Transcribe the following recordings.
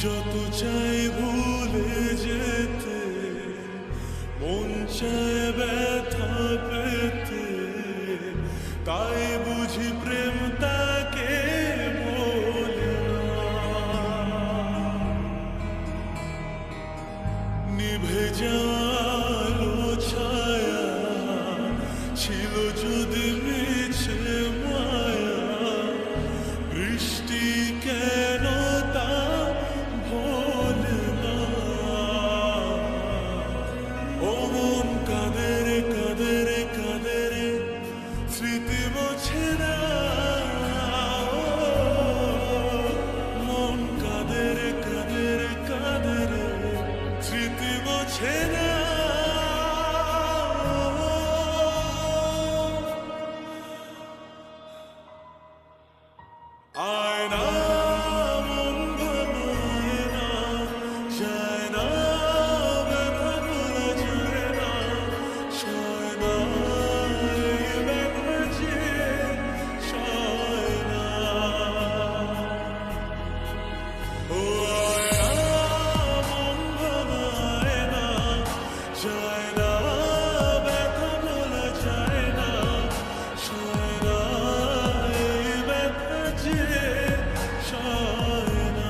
যত চাই ভুলে যেতে, মন চায় ব্যথা পেতে, তাই বুঝি প্রেম তাকে বলে না। নিভে যাওয়ালো ছায়া ছিল যদি মিছে মায়া, বৃষ্টি কেন তা ভোলে না। ও মন কাঁদে রে কাঁদে রে কাঁদে রে, স্মৃতি মোছে না। মন কাঁদে রে কাঁদে রে কাঁদে রে, স্মৃতি মোছে না। আয়না মন ভাঙায় না, যায় না ব্যথা ভোলা যায় না, সয় না এই ব্যথা যে সয় না। ও আয়না মন ভাঙায় না, যায় না ব্যথা ভোলা যায় না, সয় না এই ব্যথা যে সয় না।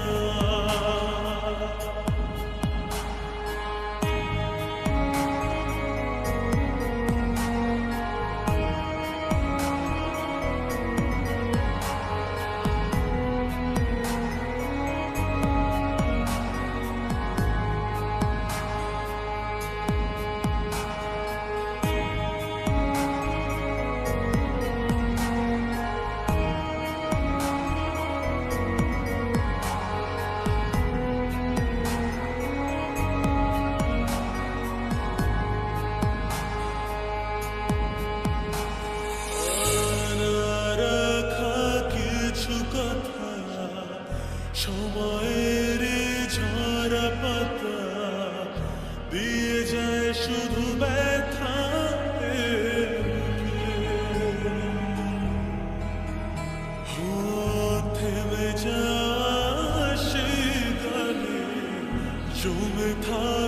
সময়ের ঝরা পাতা দিয়ে যায় শুধু ব্যথা, থেমে যায় সেই গানে জমে থাকে